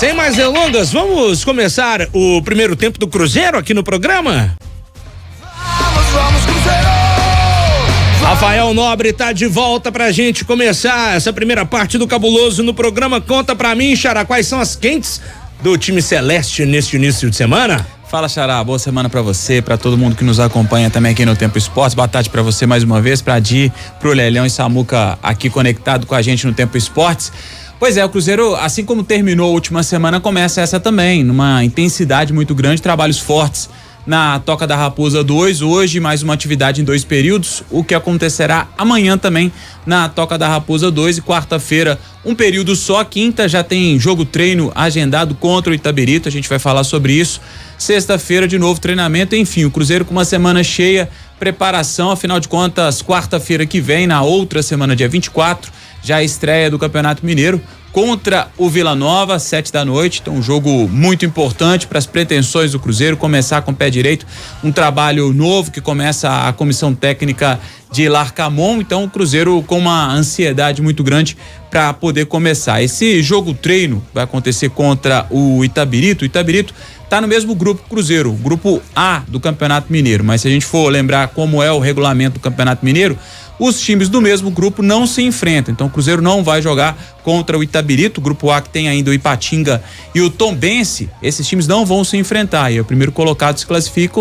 Sem mais delongas, vamos começar o primeiro tempo do Cruzeiro aqui no programa? Vamos Cruzeiro! Rafael Nobre tá de volta pra gente começar essa primeira parte do Cabuloso no programa. Conta pra mim, Xará, quais são as quentes do time celeste neste início de semana? Fala, Xará, boa semana pra você, pra todo mundo que nos acompanha também aqui no Tempo Esportes. Boa tarde pra você mais uma vez, pra Di, pro Lelhão e Samuca aqui conectado com a gente no Tempo Esportes. Pois é, o Cruzeiro, assim como terminou a última semana, começa essa também, numa intensidade muito grande, trabalhos fortes na Toca da Raposa 2, hoje mais uma atividade em 2 períodos, o que acontecerá amanhã também na Toca da Raposa 2 e quarta-feira um período só, quinta já tem jogo treino agendado contra o Itabirito, a gente vai falar sobre isso, sexta-feira de novo treinamento, enfim, o Cruzeiro com uma semana cheia, preparação, afinal de contas, quarta-feira que vem, na outra semana, dia 24, já a estreia do Campeonato Mineiro contra o Vila Nova, 7 da noite, então um jogo muito importante para as pretensões do Cruzeiro, começar com o pé direito, um trabalho novo que começa a comissão técnica de Larcamon, então o Cruzeiro com uma ansiedade muito grande para poder começar. Esse jogo treino vai acontecer contra o Itabirito tá no mesmo grupo Cruzeiro, grupo A do Campeonato Mineiro, mas se a gente for lembrar como é o regulamento do Campeonato Mineiro, os times do mesmo grupo não se enfrentam, então o Cruzeiro não vai jogar contra o Itabirito, o grupo A que tem ainda o Ipatinga e o Tombense, esses times não vão se enfrentar, e o primeiro colocado se classifica,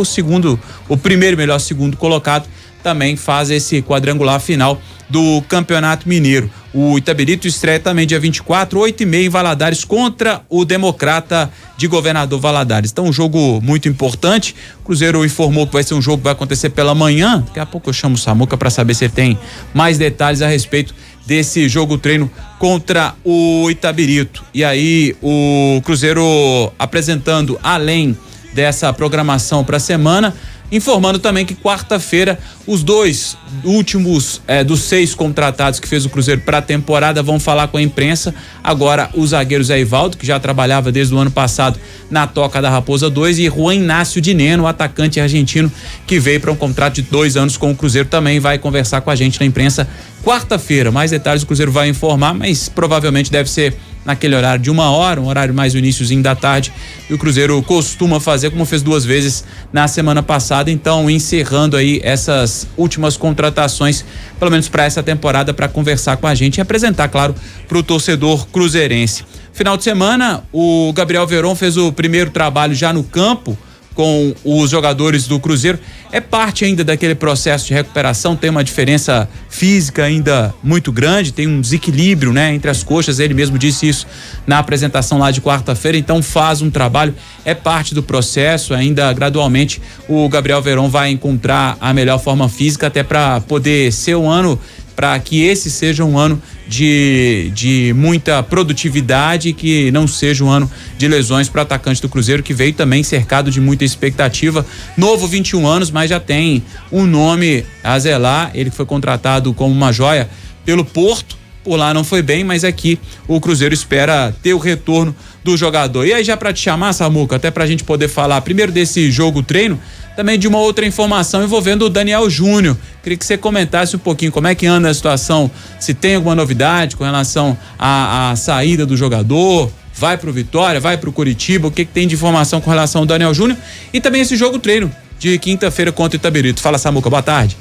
o primeiro melhor segundo colocado também faz esse quadrangular final do Campeonato Mineiro. O Itabirito estreia também dia 24, 8h30 em Valadares contra o Democrata de Governador Valadares. Então um jogo muito importante, o Cruzeiro informou que vai ser um jogo que vai acontecer pela manhã, daqui a pouco eu chamo o Samuca para saber se ele tem mais detalhes a respeito desse jogo treino contra o Itabirito. E aí o Cruzeiro apresentando além dessa programação para a semana, informando também que quarta-feira os 2 últimos dos 6 contratados que fez o Cruzeiro para a temporada vão falar com a imprensa. Agora o zagueiro Zé Ivaldo, que já trabalhava desde o ano passado na Toca da Raposa 2, e Juan Inácio Dineno, o atacante argentino que veio para um contrato de 2 anos com o Cruzeiro, também vai conversar com a gente na imprensa quarta-feira. Mais detalhes o Cruzeiro vai informar, mas provavelmente deve ser naquele horário de 1h, um horário mais no iniciozinho da tarde, e o Cruzeiro costuma fazer como fez 2 vezes na semana passada, então encerrando aí essas últimas contratações, pelo menos para essa temporada, para conversar com a gente e apresentar, claro, para o torcedor cruzeirense. Final de semana, o Gabriel Veron fez o primeiro trabalho já no campo com os jogadores do Cruzeiro, é parte ainda daquele processo de recuperação, tem uma diferença física ainda muito grande, tem um desequilíbrio, né, entre as coxas, ele mesmo disse isso na apresentação lá de quarta-feira, então faz um trabalho, é parte do processo, ainda gradualmente o Gabriel Veron vai encontrar a melhor forma física até para poder ser um ano, para que esse seja um ano de muita produtividade, que não seja um ano de lesões para o atacante do Cruzeiro, que veio também cercado de muita expectativa, novo, 21 anos, mas já tem um nome a zelar, ele que foi contratado como uma joia pelo Porto, por lá não foi bem, mas aqui o Cruzeiro espera ter o retorno do jogador. E aí já para te chamar, Samuca, até pra gente poder falar primeiro desse jogo treino, também de uma outra informação envolvendo o Daniel Júnior. Queria que você comentasse um pouquinho como é que anda a situação, se tem alguma novidade com relação à saída do jogador, vai pro Vitória, vai pro Curitiba, o que tem de informação com relação ao Daniel Júnior, e também esse jogo treino de quinta-feira contra o Itabirito. Fala, Samuca, boa tarde.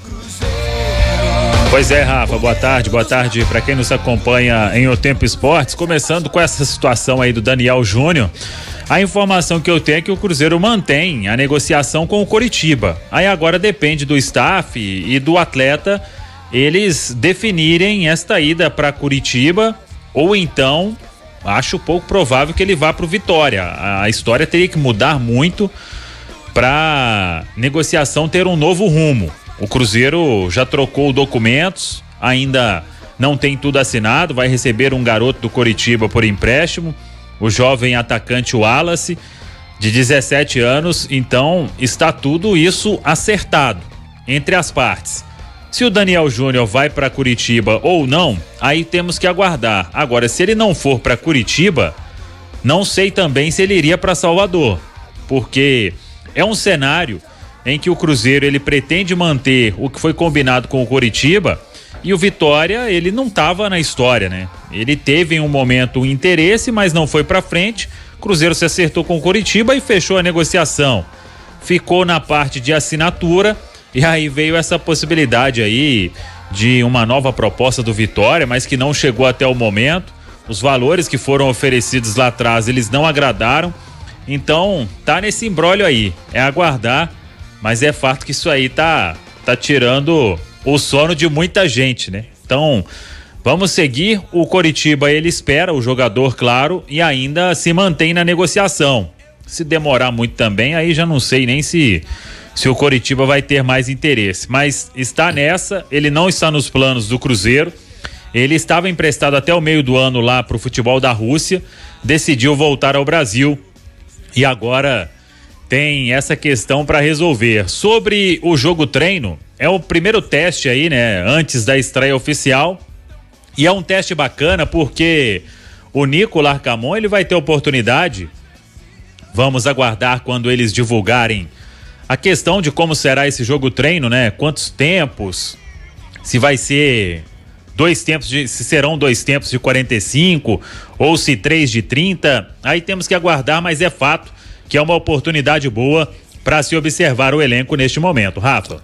Pois é, Rafa, boa tarde para quem nos acompanha em O Tempo Esportes, começando com essa situação aí do Daniel Júnior. A informação que eu tenho é que o Cruzeiro mantém a negociação com o Coritiba. Aí agora depende do staff e do atleta eles definirem esta ida para Curitiba, ou então acho pouco provável que ele vá para o Vitória. A história teria que mudar muito para negociação ter um novo rumo. O Cruzeiro já trocou documentos, ainda não tem tudo assinado, vai receber um garoto do Coritiba por empréstimo, o jovem atacante Wallace, de 17 anos, então está tudo isso acertado entre as partes. Se o Daniel Júnior vai para Curitiba ou não, aí temos que aguardar. Agora, se ele não for para Curitiba, não sei também se ele iria para Salvador, porque é um cenário em que o Cruzeiro ele pretende manter o que foi combinado com o Coritiba, e o Vitória ele não estava na história, né? Ele teve em um momento um interesse, mas não foi para frente. O Cruzeiro se acertou com o Coritiba e fechou a negociação. Ficou na parte de assinatura e aí veio essa possibilidade aí de uma nova proposta do Vitória, mas que não chegou até o momento. Os valores que foram oferecidos lá atrás, eles não agradaram. Então, tá nesse imbróglio aí. É aguardar, mas é fato que isso aí tá tirando o sono de muita gente, né? Então, vamos seguir. O Coritiba, ele espera o jogador, claro, e ainda se mantém na negociação. Se demorar muito também, aí já não sei nem se o Coritiba vai ter mais interesse. Mas está nessa, ele não está nos planos do Cruzeiro. Ele estava emprestado até o meio do ano lá pro futebol da Rússia, decidiu voltar ao Brasil e agora tem essa questão para resolver. Sobre o jogo treino, é o primeiro teste aí, né, antes da estreia oficial, e é um teste bacana porque o Nico Larcamon, ele vai ter oportunidade, vamos aguardar quando eles divulgarem a questão de como será esse jogo treino, né, quantos tempos, se vai ser se serão 2 tempos de 45 ou se 3 de 30, aí temos que aguardar, mas é fato que é uma oportunidade boa para se observar o elenco neste momento. Rafa.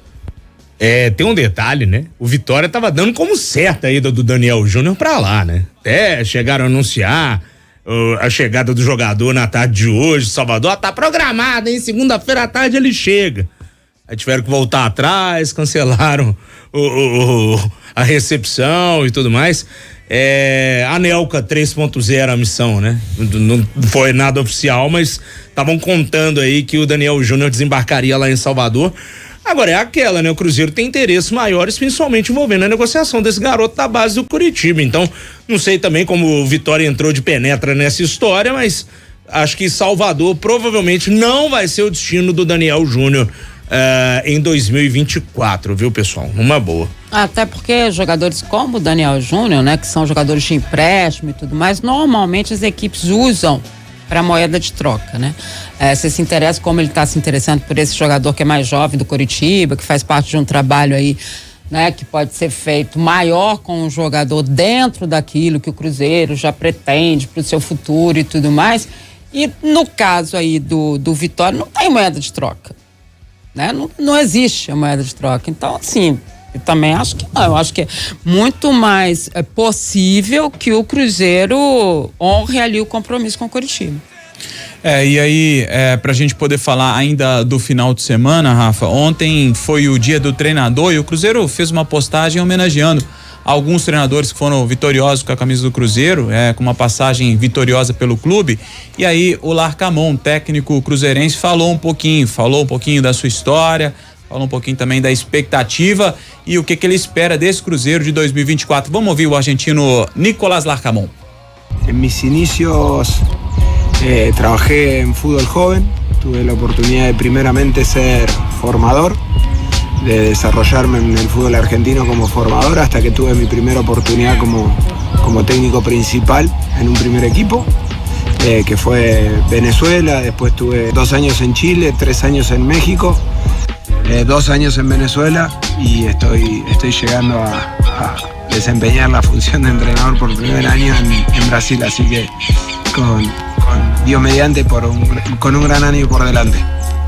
Tem um detalhe, né? O Vitória tava dando como certa a ida do Daniel Júnior pra lá, né? Até chegaram a anunciar a chegada do jogador na tarde de hoje, Salvador, tá programado, hein? Segunda-feira à tarde ele chega. Aí tiveram que voltar atrás, cancelaram a recepção e tudo mais. A Anelka 3.0 a missão, né? Não foi nada oficial, mas estavam contando aí que o Daniel Júnior desembarcaria lá em Salvador. Agora é aquela, né? O Cruzeiro tem interesses maiores, principalmente envolvendo a negociação desse garoto da base do Curitiba. Então, não sei também como o Vitória entrou de penetra nessa história, mas acho que Salvador provavelmente não vai ser o destino do Daniel Júnior em 2024, viu, pessoal? Uma boa. Até porque jogadores como o Daniel Júnior, né, que são jogadores de empréstimo e tudo mais, normalmente as equipes usam para moeda de troca, né? Você se interessa como ele está se interessando por esse jogador que é mais jovem do Coritiba, que faz parte de um trabalho aí, né, que pode ser feito maior com um jogador dentro daquilo que o Cruzeiro já pretende para o seu futuro e tudo mais. E no caso aí do Vitória, não tem moeda de troca, né? Não existe a moeda de troca. Então, assim, eu também acho que não. Eu acho que é muito mais possível que o Cruzeiro honre ali o compromisso com o Coritiba. E aí, pra gente poder falar ainda do final de semana, Rafa, ontem foi o dia do treinador e o Cruzeiro fez uma postagem homenageando alguns treinadores que foram vitoriosos com a camisa do Cruzeiro, com uma passagem vitoriosa pelo clube. E aí o Larcamon, técnico cruzeirense, falou um pouquinho da sua história, falou um pouquinho também da expectativa e o que ele espera desse Cruzeiro de 2024. Vamos ouvir o argentino Nicolás Larcamon. En mis inicios trabajé en fútbol joven, tuve la oportunidad de primeramente ser formador, de desarrollarme en el fútbol argentino como formador hasta que tuve mi primera oportunidad como técnico principal en un primer equipo, que fue Venezuela. Después tuve 2 años en Chile, 3 años en México, 2 años en Venezuela y estoy llegando a desempeñar la función de entrenador por primer año en Brasil, así que con Dios mediante con un gran año por delante.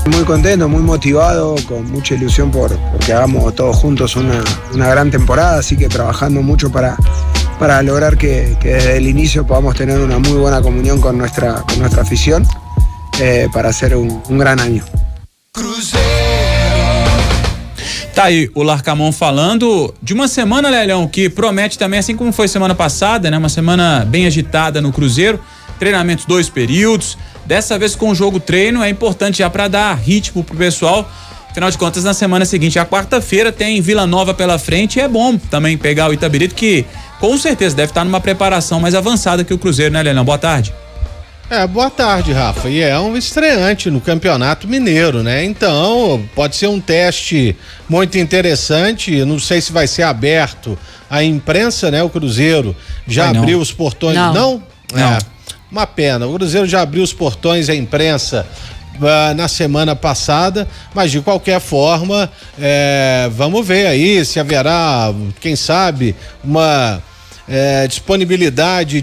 Muy contento, muy motivado, con mucha ilusión porque hagamos todos juntos una gran temporada, así que trabajando mucho para lograr que desde el inicio podamos tener una muy buena comunión con nuestra afición para hacer un gran año. Tá aí o Larcamon falando de uma semana, Lelão, que promete também, assim como foi semana passada, né? Uma semana bem agitada no Cruzeiro, treinamentos 2 períodos, dessa vez com o jogo treino, é importante já para dar ritmo pro pessoal. Afinal de contas, na semana seguinte, a quarta-feira, tem Vila Nova pela frente, e é bom também pegar o Itabirito, que com certeza deve estar numa preparação mais avançada que o Cruzeiro, né, Lelão? Boa tarde. Boa tarde, Rafa. E é um estreante no Campeonato Mineiro, né? Então, pode ser um teste muito interessante. Não sei se vai ser aberto à imprensa, né? O Cruzeiro já abriu os portões. Não? Uma pena. O Cruzeiro já abriu os portões à imprensa na semana passada, mas de qualquer forma, vamos ver aí se haverá, quem sabe, uma disponibilidade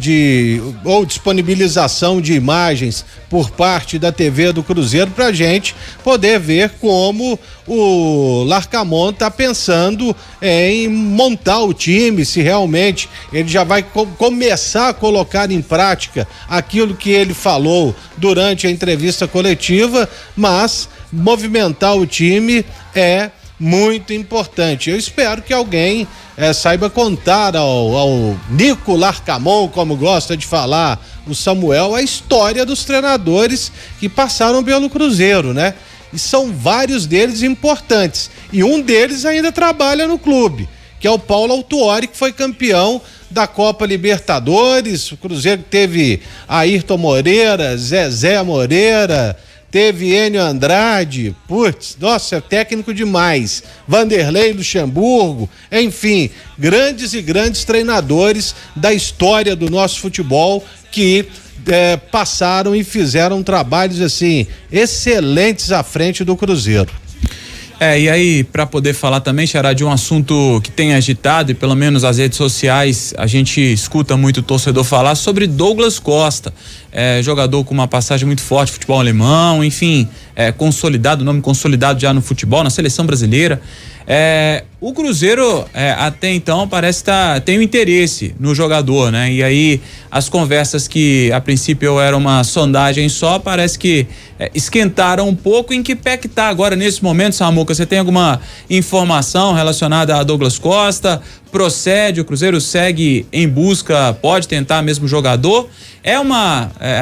ou disponibilização de imagens por parte da TV do Cruzeiro pra gente poder ver como o Larcamón tá pensando em montar o time, se realmente ele já vai começar a colocar em prática aquilo que ele falou durante a entrevista coletiva, mas movimentar o time é muito importante. Eu espero que alguém saiba contar ao Nico Larcamón, como gosta de falar o Samuel, a história dos treinadores que passaram pelo Cruzeiro, né? E são vários deles importantes. E um deles ainda trabalha no clube, que é o Paulo Autuori, que foi campeão da Copa Libertadores. O Cruzeiro teve Ayrton Moreira, Zezé Moreira, teve Enio Andrade, putz, nossa, é técnico demais, Vanderlei Luxemburgo, enfim, grandes e grandes treinadores da história do nosso futebol que passaram e fizeram trabalhos assim excelentes à frente do Cruzeiro. E aí, para poder falar também, Xará, de um assunto que tem agitado e pelo menos as redes sociais a gente escuta muito o torcedor falar sobre Douglas Costa, jogador com uma passagem muito forte, futebol alemão, enfim, consolidado, nome consolidado já no futebol, na seleção brasileira. O Cruzeiro até então parece tem um interesse no jogador, né? E aí as conversas que a princípio era uma sondagem só, parece que esquentaram um pouco. Em que pé que tá agora nesse momento, Samuca? Você tem alguma informação relacionada a Douglas Costa? Procede, o Cruzeiro segue em busca, pode tentar mesmo jogador?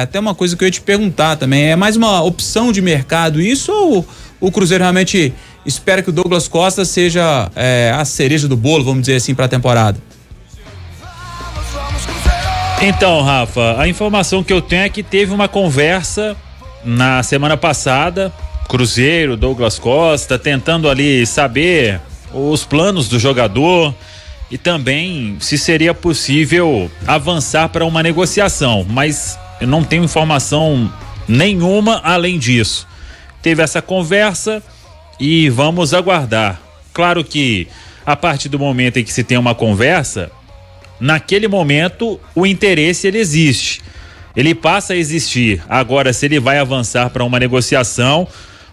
Até uma coisa que eu ia te perguntar também, é mais uma opção de mercado isso, ou o Cruzeiro realmente espera que o Douglas Costa seja a cereja do bolo, vamos dizer assim, para a temporada? Então, Rafa, a informação que eu tenho é que teve uma conversa na semana passada, Cruzeiro, Douglas Costa, tentando ali saber os planos do jogador e também se seria possível avançar para uma negociação, mas eu não tenho informação nenhuma além disso. Teve essa conversa e vamos aguardar. Claro que a partir do momento em que se tem uma conversa, naquele momento o interesse ele existe, ele passa a existir. Agora, se ele vai avançar para uma negociação,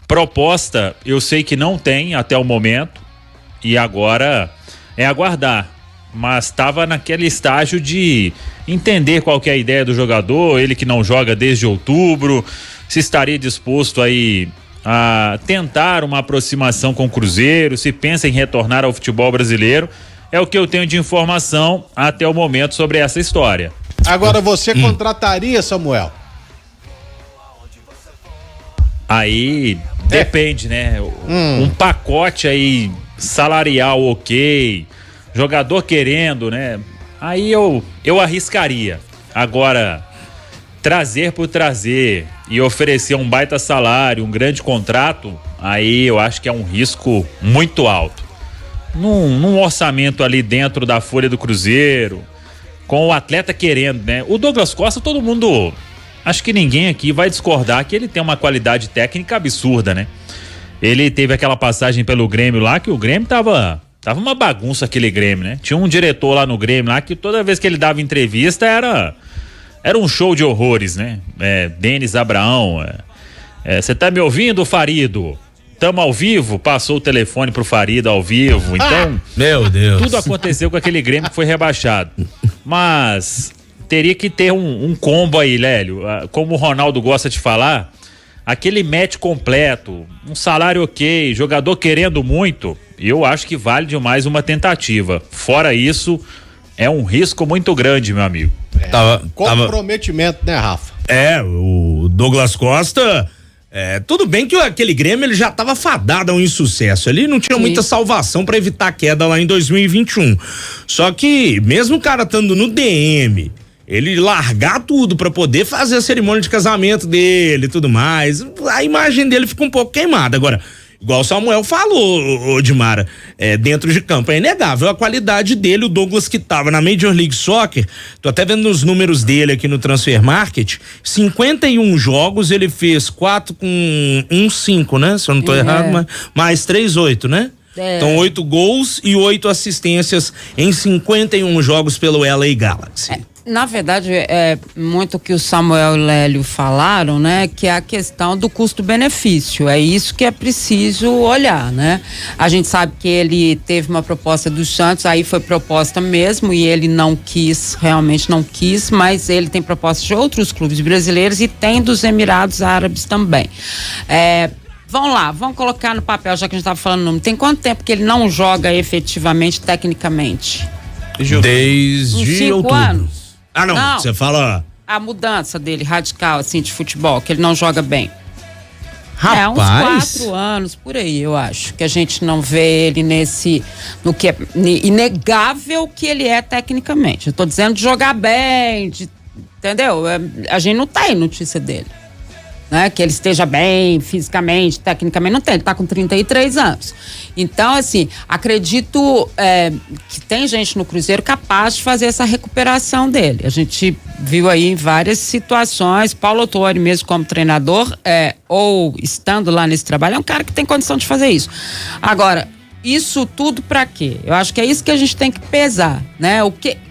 proposta eu sei que não tem até o momento e agora é aguardar, mas estava naquele estágio de entender qual que é a ideia do jogador, ele que não joga desde outubro, se estaria disposto aí a tentar uma aproximação com o Cruzeiro, se pensa em retornar ao futebol brasileiro. É o que eu tenho de informação até o momento sobre essa história. Agora, você contrataria, Samuel? Aí depende, né? Um pacote aí salarial ok, jogador querendo, né? Aí eu arriscaria. Agora, trazer por trazer e oferecer um baita salário, um grande contrato, aí eu acho que é um risco muito alto. Num orçamento ali dentro da folha do Cruzeiro, com o atleta querendo, né? O Douglas Costa, todo mundo, acho que ninguém aqui vai discordar que ele tem uma qualidade técnica absurda, né? Ele teve aquela passagem pelo Grêmio lá, que o Grêmio tava uma bagunça aquele Grêmio, né? Tinha um diretor lá no Grêmio lá que toda vez que ele dava entrevista era um show de horrores, né? Denis Abraão, você tá me ouvindo, Farido? Tamo ao vivo, passou o telefone pro Farido ao vivo, então meu Deus, tudo aconteceu com aquele Grêmio que foi rebaixado, mas teria que ter um combo aí, Lélio, como o Ronaldo gosta de falar, aquele match completo, um salário ok, jogador querendo muito, eu acho que vale demais uma tentativa, fora isso, é um risco muito grande, meu amigo. Comprometimento, né, Rafa? O Douglas Costa, tudo bem que aquele Grêmio ele já estava fadado a um insucesso, ele não tinha muita salvação para evitar a queda lá em 2021, só que mesmo o cara estando no DM, ele largar tudo para poder fazer a cerimônia de casamento dele e tudo mais, a imagem dele fica um pouco queimada. Agora, igual o Samuel falou, Dimara, dentro de campo é inegável a qualidade dele. O Douglas, que tava na Major League Soccer, tô até vendo os números dele aqui no Transfer Market, 51 jogos, ele fez 4 com 1-5, né? Se eu não tô errado, mas mais 3-8, né? Então 8 gols e 8 assistências em 51 jogos pelo LA Galaxy. Na verdade, é muito o que o Samuel e o Lélio falaram, né? Que é a questão do custo-benefício. É isso que é preciso olhar, né? A gente sabe que ele teve uma proposta do Santos, aí foi proposta mesmo e ele não quis, realmente não quis, mas ele tem proposta de outros clubes brasileiros e tem dos Emirados Árabes também. Vamos lá, vamos colocar no papel, já que a gente estava falando o nome. Tem quanto tempo que ele não joga efetivamente, tecnicamente? Desde 5 outubro. anos. Ah, não, você fala... A mudança dele, radical, assim, de futebol, que ele não joga bem. Rapaz... Uns 4 anos, por aí, eu acho, que a gente não vê ele no que é inegável que ele é tecnicamente. Eu tô dizendo de jogar bem, entendeu? A gente não tem notícia dele. Né? Que ele esteja bem fisicamente, tecnicamente, não tem, ele tá com 33 anos. Então, assim, acredito que tem gente no Cruzeiro capaz de fazer essa recuperação dele. A gente viu aí em várias situações, Paulo Autuori mesmo como treinador, ou estando lá nesse trabalho, é um cara que tem condição de fazer isso. Agora, isso tudo pra quê? Eu acho que é isso que a gente tem que pesar, né?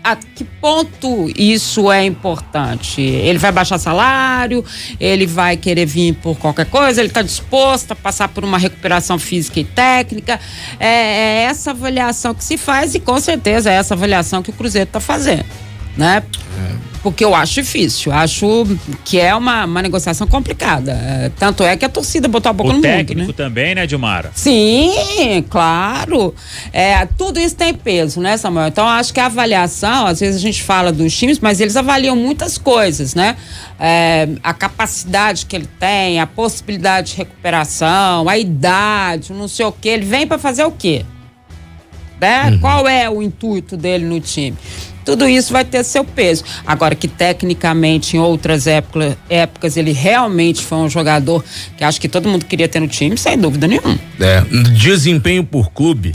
A que ponto isso é importante? Ele vai baixar salário? Ele vai querer vir por qualquer coisa? Ele tá disposto a passar por uma recuperação física e técnica? É essa avaliação que se faz e com certeza é essa avaliação que o Cruzeiro tá fazendo, né? Porque eu acho difícil, acho que é uma negociação complicada. Tanto é que a torcida botou a boca no mundo, né? O técnico também, né, Dilmara? Sim, claro. Tudo isso tem peso, né, Samuel? Então, acho que a avaliação, às vezes a gente fala dos times, mas eles avaliam muitas coisas, né? A capacidade que ele tem, a possibilidade de recuperação, a idade, não sei o quê. Ele vem para fazer o quê? Né? Qual é o intuito dele no time? Tudo isso vai ter seu peso. Agora que tecnicamente em outras épocas ele realmente foi um jogador que acho que todo mundo queria ter no time, sem dúvida nenhuma. Desempenho por clube,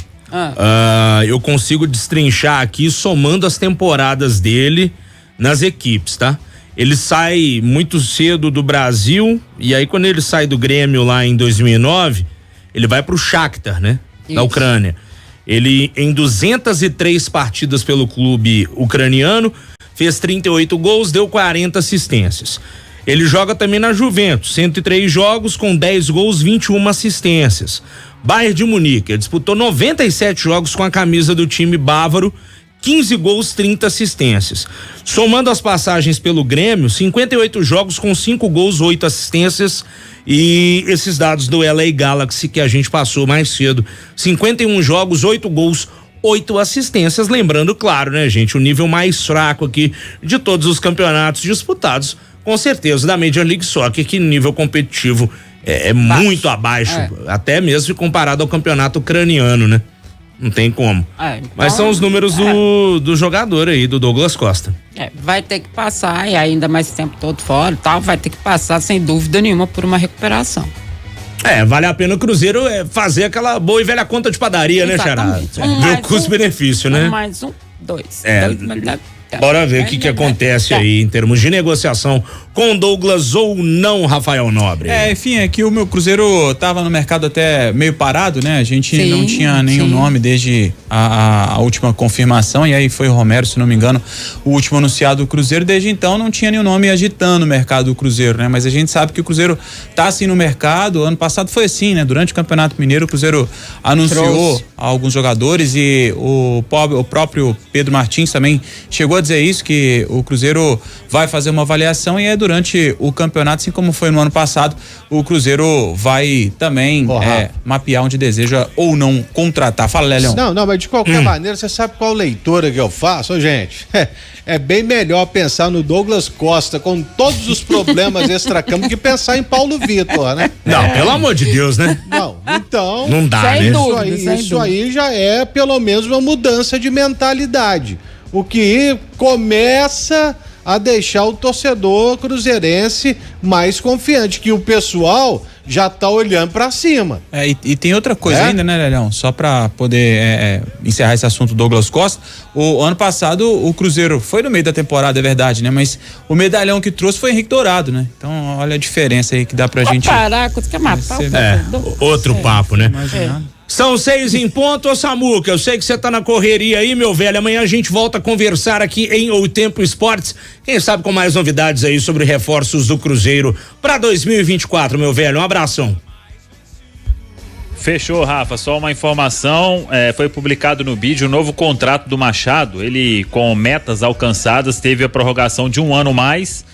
eu consigo destrinchar aqui somando as temporadas dele nas equipes, tá? Ele sai muito cedo do Brasil e aí quando ele sai do Grêmio lá em 2009, ele vai pro Shakhtar, né? Isso. Da Ucrânia. Ele, em 203 partidas pelo clube ucraniano, fez 38 gols, deu 40 assistências. Ele joga também na Juventus, 103 jogos com 10 gols, 21 assistências. Bayern de Munique, ele disputou 97 jogos com a camisa do time bávaro, 15 gols, 30 assistências. Somando as passagens pelo Grêmio, 58 jogos com 5 gols, 8 assistências. E esses dados do LA Galaxy que a gente passou mais cedo, 51 jogos, 8 gols, 8 assistências, lembrando, claro, né, gente, o nível mais fraco aqui de todos os campeonatos disputados, com certeza, da Major League Soccer, que nível competitivo é muito abaixo, até mesmo comparado ao campeonato ucraniano, né? Não tem como. Então, mas são os números do jogador aí, do Douglas Costa. Vai ter que passar, e ainda mais tempo todo fora e tal, vai ter que passar sem dúvida nenhuma por uma recuperação. Vale a pena o Cruzeiro fazer aquela boa e velha conta de padaria, Exatamente. né, Xará? Ver o custo-benefício, né? 2. Bora ver o que acontece aí em termos de negociação com Douglas ou não, Rafael Nobre. Enfim, é que o meu Cruzeiro tava no mercado até meio parado, né? A gente não tinha nenhum nome desde a última confirmação, e aí foi o Romero, se não me engano, o último anunciado do Cruzeiro. Desde então não tinha nenhum nome agitando o mercado do Cruzeiro, né? Mas a gente sabe que o Cruzeiro tá assim no mercado. Ano passado foi assim, né? Durante o Campeonato Mineiro, o Cruzeiro anunciou alguns jogadores e o próprio Pedro Martins também chegou a dizer isso, que o Cruzeiro vai fazer uma avaliação e durante o campeonato, assim como foi no ano passado, o Cruzeiro vai também mapear onde deseja ou não contratar. Fala, Lelão. Não, mas de qualquer maneira, você sabe qual leitura que eu faço, gente? É bem melhor pensar no Douglas Costa com todos os problemas extracampo que pensar em Paulo Vitor, né? Não, pelo amor de Deus, né? Não, então... Não dá, né? Isso aí já é pelo menos uma mudança de mentalidade. O que começa a deixar o torcedor cruzeirense mais confiante, que o pessoal já tá olhando pra cima. E tem outra coisa ainda, né, Lelão? Só pra poder encerrar esse assunto Douglas Costa. O ano passado o Cruzeiro foi no meio da temporada, é verdade, né? Mas o medalhão que trouxe foi Henrique Dourado, né? Então olha a diferença aí que dá pra gente... Caraca, você quer matar outro papo, né? São 6 em ponto, ô Samuca, eu sei que você tá na correria aí, meu velho, amanhã a gente volta a conversar aqui em O Tempo Esportes, quem sabe com mais novidades aí sobre reforços do Cruzeiro pra 2024, meu velho, um abração. Fechou, Rafa, só uma informação, foi publicado no BID o novo contrato do Machado, ele com metas alcançadas teve a prorrogação de 1 ano mais,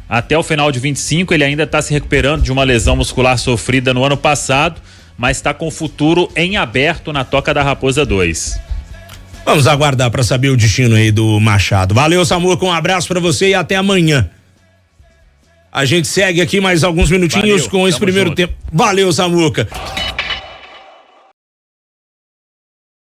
até o final de 25, ele ainda está se recuperando de uma lesão muscular sofrida no ano passado, mas está com o futuro em aberto na Toca da Raposa 2. Vamos aguardar para saber o destino aí do Machado. Valeu, Samuca, um abraço para você e até amanhã. A gente segue aqui mais alguns minutinhos. Valeu, com esse primeiro tempo. Valeu, Samuca.